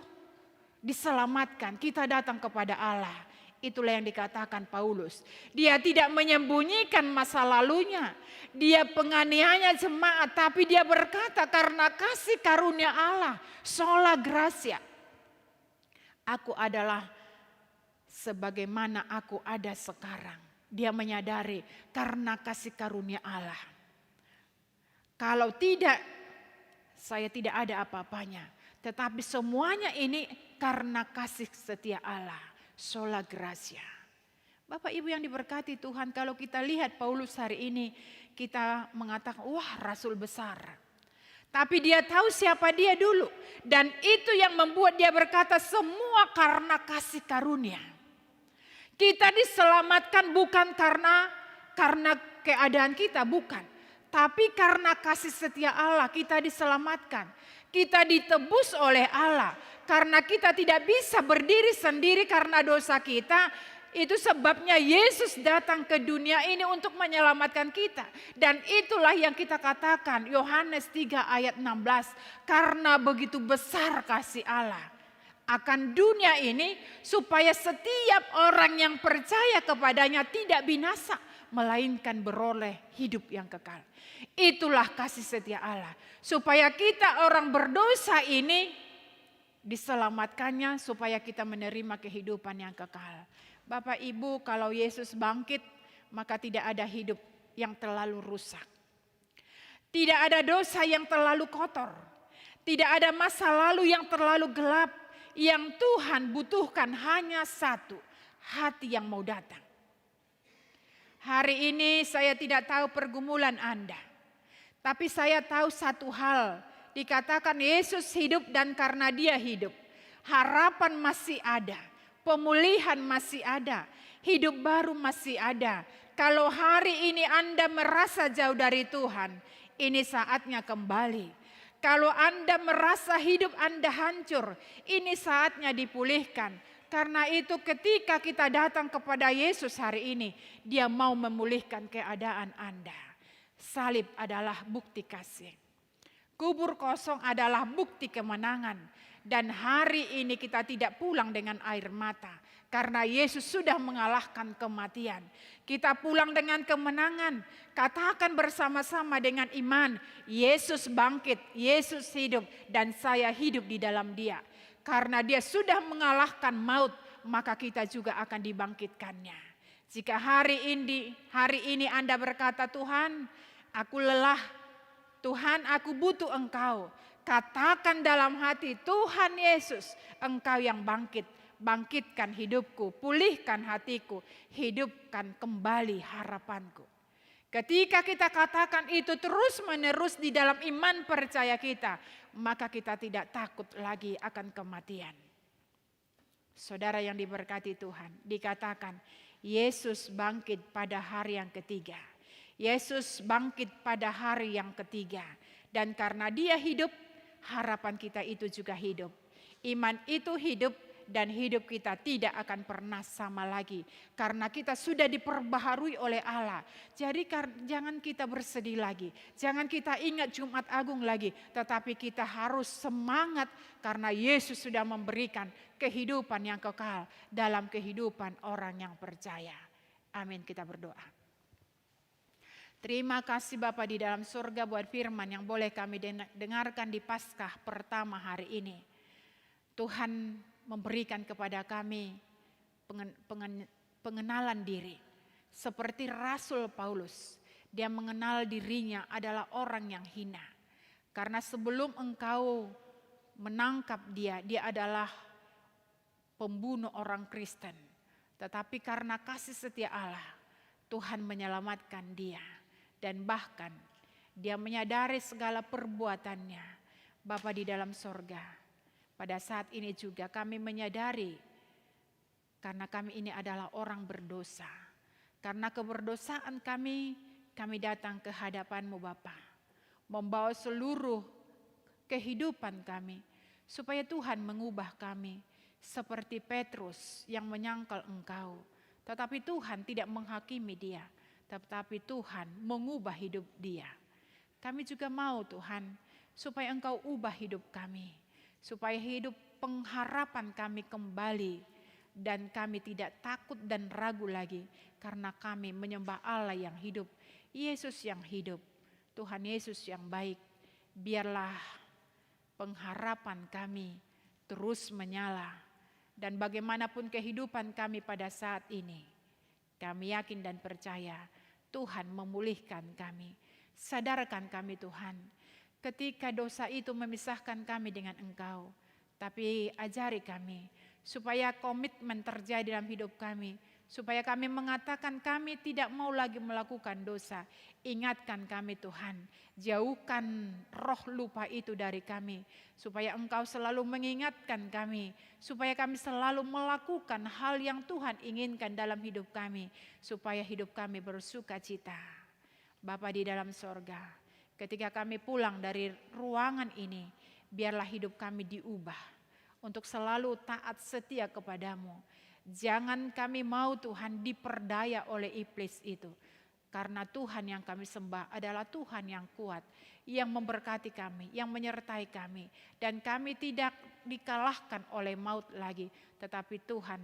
diselamatkan. Kita datang kepada Allah. Itulah yang dikatakan Paulus. Dia tidak menyembunyikan masa lalunya. Dia penganiaya jemaat, tapi dia berkata karena kasih karunia Allah, sola gratia. Aku adalah sebagaimana aku ada sekarang. Dia menyadari karena kasih karunia Allah. Kalau tidak, saya tidak ada apa-apanya. Tetapi semuanya ini karena kasih setia Allah. Sola gratia. Bapak Ibu yang diberkati Tuhan, kalau kita lihat Paulus hari ini, kita mengatakan, wah rasul besar. Tapi dia tahu siapa dia dulu. Dan itu yang membuat dia berkata, semua karena kasih karunia. Kita diselamatkan bukan karena keadaan kita, bukan. Tapi karena kasih setia Allah kita diselamatkan. Kita ditebus oleh Allah. Karena kita tidak bisa berdiri sendiri karena dosa kita. Itu sebabnya Yesus datang ke dunia ini untuk menyelamatkan kita. Dan itulah yang kita katakan Yohanes 3 ayat 16. Karena begitu besar kasih Allah akan dunia ini supaya setiap orang yang percaya kepadanya tidak binasa, melainkan beroleh hidup yang kekal. Itulah kasih setia Allah. Supaya kita orang berdosa ini diselamatkannya supaya kita menerima kehidupan yang kekal. Bapak Ibu, kalau Yesus bangkit, maka tidak ada hidup yang terlalu rusak. Tidak ada dosa yang terlalu kotor. Tidak ada masa lalu yang terlalu gelap. Yang Tuhan butuhkan hanya satu, hati yang mau datang. Hari ini saya tidak tahu pergumulan Anda. Tapi saya tahu satu hal, dikatakan Yesus hidup dan karena dia hidup. Harapan masih ada, pemulihan masih ada, hidup baru masih ada. Kalau hari ini Anda merasa jauh dari Tuhan, ini saatnya kembali. Kalau Anda merasa hidup Anda hancur, ini saatnya dipulihkan. Karena itu ketika kita datang kepada Yesus hari ini, dia mau memulihkan keadaan Anda. Salib adalah bukti kasih. Kubur kosong adalah bukti kemenangan. Dan hari ini kita tidak pulang dengan air mata. Karena Yesus sudah mengalahkan kematian. Kita pulang dengan kemenangan. Katakan bersama-sama dengan iman. Yesus bangkit, Yesus hidup dan saya hidup di dalam dia. Karena dia sudah mengalahkan maut, maka kita juga akan dibangkitkannya. Jika hari ini Anda berkata, Tuhan aku lelah, Tuhan aku butuh Engkau. Katakan dalam hati, Tuhan Yesus, Engkau yang bangkit. Bangkitkan hidupku, pulihkan hatiku, hidupkan kembali harapanku. Ketika kita katakan itu terus menerus di dalam iman percaya kita, maka kita tidak takut lagi akan kematian. Saudara yang diberkati Tuhan, dikatakan Yesus bangkit pada hari yang ketiga. Yesus bangkit pada hari yang ketiga. Dan karena dia hidup, harapan kita itu juga hidup. Iman itu hidup. Dan hidup kita tidak akan pernah sama lagi. Karena kita sudah diperbaharui oleh Allah. Jadi jangan kita bersedih lagi. Jangan kita ingat Jumat Agung lagi. Tetapi kita harus semangat. Karena Yesus sudah memberikan kehidupan yang kekal. Dalam kehidupan orang yang percaya. Amin, kita berdoa. Terima kasih Bapa di dalam surga buat firman yang boleh kami dengarkan di Paskah pertama hari ini. Tuhan memberikan kepada kami pengenalan diri. Seperti Rasul Paulus, dia mengenal dirinya adalah orang yang hina. Karena sebelum engkau menangkap dia adalah pembunuh orang Kristen. Tetapi karena kasih setia Allah, Tuhan menyelamatkan dia. Dan bahkan dia menyadari segala perbuatannya. Bapa di dalam sorga, pada saat ini juga kami menyadari karena kami ini adalah orang berdosa. Karena keberdosaan kami datang ke hadapan-Mu Bapa. Membawa seluruh kehidupan kami supaya Tuhan mengubah kami. seperti Petrus yang menyangkal Engkau. Tetapi Tuhan tidak menghakimi dia, tetapi Tuhan mengubah hidup dia. Kami juga mau Tuhan, supaya Engkau ubah hidup kami, supaya hidup pengharapan kami kembali, dan kami tidak takut dan ragu lagi, karena kami menyembah Allah yang hidup, Yesus yang hidup, Tuhan Yesus yang baik. Biarlah pengharapan kami terus menyala, dan bagaimanapun kehidupan kami pada saat ini, kami yakin dan percaya Tuhan memulihkan kami. Sadarkan kami Tuhan, ketika dosa itu memisahkan kami dengan Engkau, tapi ajari kami supaya komitmen terjadi dalam hidup kami, supaya kami mengatakan kami tidak mau lagi melakukan dosa. Ingatkan kami Tuhan, jauhkan roh lupa itu dari kami, supaya Engkau selalu mengingatkan kami, supaya kami selalu melakukan hal yang Tuhan inginkan dalam hidup kami, supaya hidup kami bersuka cita. Bapa di dalam sorga, ketika kami pulang dari ruangan ini, biarlah hidup kami diubah untuk selalu taat setia kepadamu. Jangan kami mau Tuhan diperdaya oleh iblis itu. Karena Tuhan yang kami sembah adalah Tuhan yang kuat, yang memberkati kami, yang menyertai kami. Dan kami tidak dikalahkan oleh maut lagi, tetapi Tuhan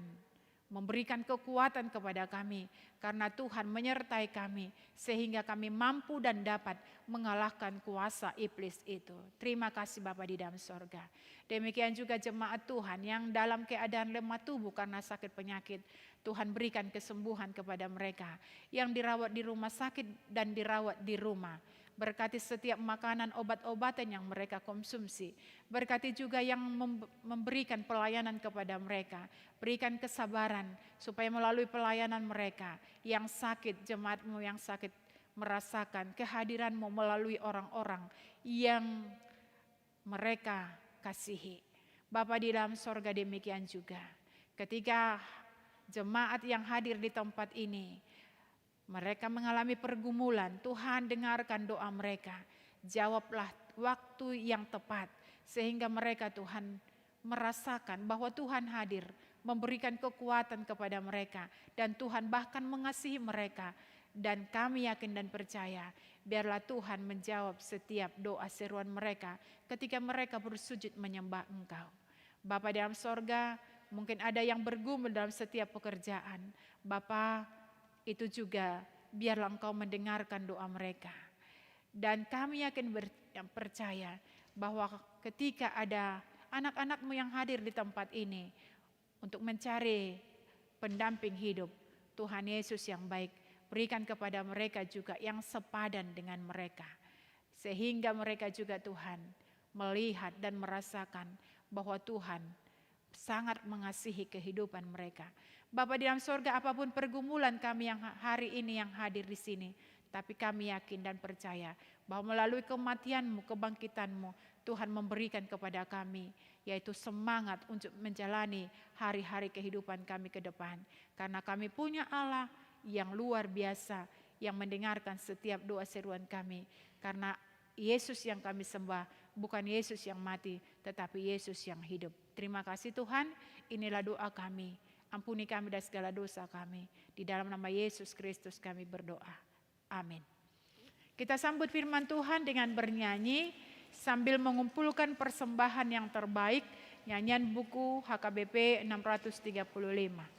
memberikan kekuatan kepada kami. Karena Tuhan menyertai kami, sehingga kami mampu dan dapat mengalahkan kuasa iblis itu. Terima kasih Bapa di dalam sorga. Demikian juga jemaat Tuhan yang dalam keadaan lemah tubuh karena sakit penyakit, Tuhan berikan kesembuhan kepada mereka. Yang dirawat di rumah sakit dan dirawat di rumah. Berkati setiap makanan obat-obatan yang mereka konsumsi. Berkati juga yang memberikan pelayanan kepada mereka. Berikan kesabaran supaya melalui pelayanan mereka yang sakit, jemaatmu yang sakit merasakan kehadiranmu melalui orang-orang yang mereka kasihi. Bapa di dalam sorga, demikian juga ketika jemaat yang hadir di tempat ini, mereka mengalami pergumulan, Tuhan dengarkan doa mereka. Jawablah waktu yang tepat, sehingga mereka Tuhan merasakan bahwa Tuhan hadir, memberikan kekuatan kepada mereka. Dan Tuhan bahkan mengasihi mereka. Dan kami yakin dan percaya, biarlah Tuhan menjawab setiap doa seruan mereka ketika mereka bersujud menyembah Engkau. Bapa dalam sorga, mungkin ada yang bergumul dalam setiap pekerjaan. Bapa, itu juga biarlah Engkau mendengarkan doa mereka. Dan kami yakin percaya bahwa ketika ada anak-anak-Mu yang hadir di tempat ini untuk mencari pendamping hidup, Tuhan Yesus yang baik, berikan kepada mereka juga yang sepadan dengan mereka. Sehingga mereka juga Tuhan melihat dan merasakan bahwa Tuhan sangat mengasihi kehidupan mereka. Bapa di dalam sorga, apapun pergumulan kami yang hari ini yang hadir di sini, tapi kami yakin dan percaya bahwa melalui kematian-Mu, kebangkitan-Mu, Tuhan memberikan kepada kami, yaitu semangat untuk menjalani hari-hari kehidupan kami ke depan. Karena kami punya Allah yang luar biasa, yang mendengarkan setiap doa seruan kami. Karena Yesus yang kami sembah, bukan Yesus yang mati, tetapi Yesus yang hidup. Terima kasih Tuhan, inilah doa kami. Ampuni kami dari segala dosa kami. Di dalam nama Yesus Kristus kami berdoa. Amin. Kita sambut firman Tuhan dengan bernyanyi sambil mengumpulkan persembahan yang terbaik, nyanyian buku HKBP 635.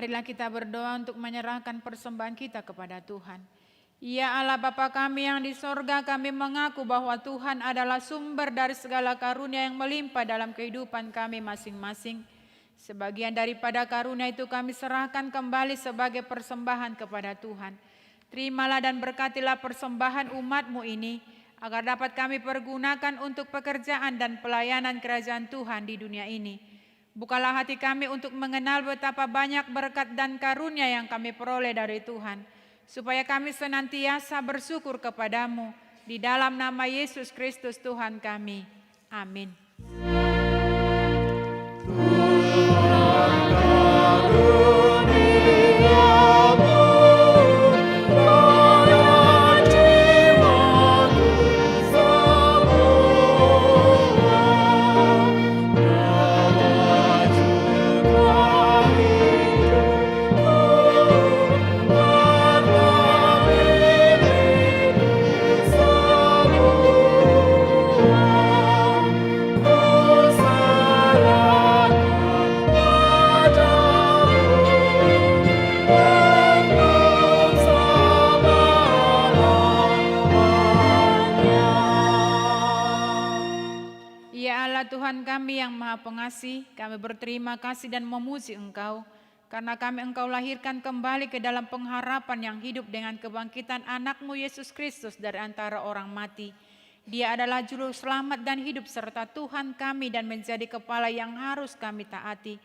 Marilah kita berdoa untuk menyerahkan persembahan kita kepada Tuhan. Ya Allah Bapa kami yang di sorga, kami mengaku bahwa Tuhan adalah sumber dari segala karunia yang melimpah dalam kehidupan kami masing-masing. Sebagian daripada karunia itu kami serahkan kembali sebagai persembahan kepada Tuhan. Terimalah dan berkatilah persembahan umat-Mu ini, agar dapat kami pergunakan untuk pekerjaan dan pelayanan kerajaan Tuhan di dunia ini. Bukalah hati kami untuk mengenal betapa banyak berkat dan karunia yang kami peroleh dari Tuhan, supaya kami senantiasa bersyukur kepadamu di dalam nama Yesus Kristus Tuhan kami. Amin. Tuhan kami yang Maha Pengasih, kami berterima kasih dan memuji Engkau, karena Engkau lahirkan kembali ke dalam pengharapan yang hidup dengan kebangkitan anak-Mu Yesus Kristus dari antara orang mati. Dia adalah juru selamat dan hidup serta Tuhan kami dan menjadi kepala yang harus kami taati.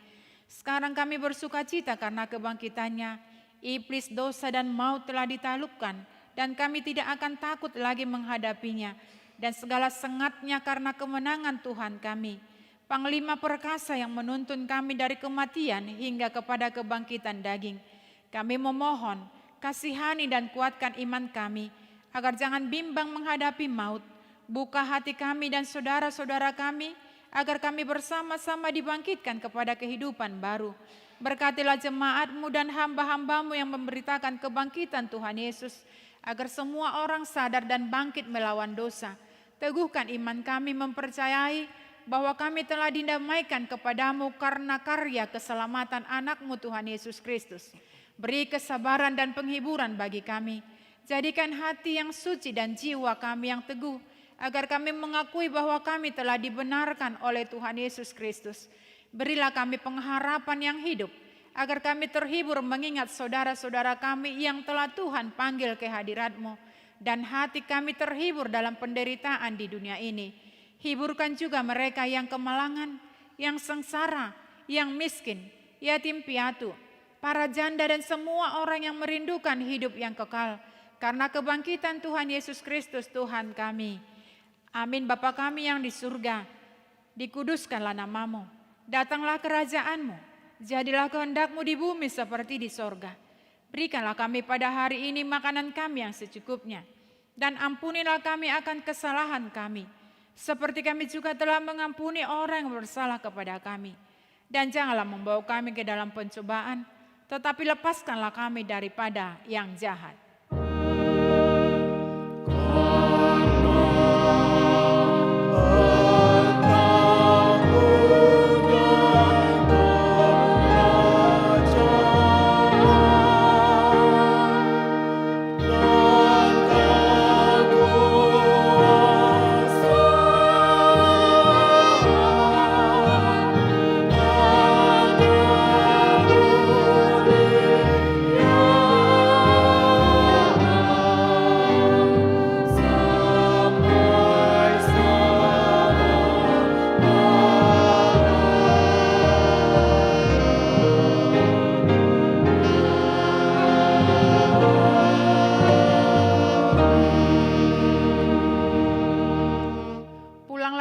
Sekarang kami bersuka cita karena kebangkitannya. Iblis, dosa dan maut telah ditaklukkan dan kami tidak akan takut lagi menghadapinya. Dan segala sengatnya karena kemenangan Tuhan kami. Panglima perkasa yang menuntun kami dari kematian hingga kepada kebangkitan daging. Kami memohon, kasihani dan kuatkan iman kami, agar jangan bimbang menghadapi maut. Buka hati kami dan saudara-saudara kami, agar kami bersama-sama dibangkitkan kepada kehidupan baru. Berkatilah jemaat-Mu dan hamba-hamba-Mu yang memberitakan kebangkitan Tuhan Yesus, agar semua orang sadar dan bangkit melawan dosa. Teguhkan iman kami mempercayai bahwa kami telah didamaikan kepadamu karena karya keselamatan anak-Mu Tuhan Yesus Kristus. Beri kesabaran dan penghiburan bagi kami. Jadikan hati yang suci dan jiwa kami yang teguh, agar kami mengakui bahwa kami telah dibenarkan oleh Tuhan Yesus Kristus. Berilah kami pengharapan yang hidup, agar kami terhibur mengingat saudara-saudara kami yang telah Tuhan panggil ke hadirat-Mu. Dan hati kami terhibur dalam penderitaan di dunia ini. Hiburkan juga mereka yang kemalangan, yang sengsara, yang miskin, yatim piatu, para janda dan semua orang yang merindukan hidup yang kekal. Karena kebangkitan Tuhan Yesus Kristus Tuhan kami. Amin. Bapa kami yang di surga, dikuduskanlah nama-Mu. Datanglah kerajaan-Mu. Jadilah kehendak-Mu di bumi seperti di sorga. Berikanlah kami pada hari ini makanan kami yang secukupnya. Dan ampunilah kami akan kesalahan kami. Seperti kami juga telah mengampuni orang yang bersalah kepada kami. Dan janganlah membawa kami ke dalam pencobaan, tetapi lepaskanlah kami daripada yang jahat.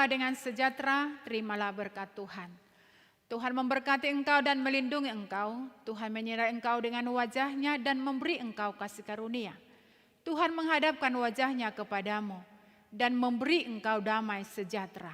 Dengan sejahtera, terimalah berkat Tuhan. Tuhan memberkati engkau dan melindungi engkau. Tuhan menyertai engkau dengan wajah-Nya dan memberi engkau kasih karunia. Tuhan menghadapkan wajah-Nya kepadamu dan memberi engkau damai sejahtera.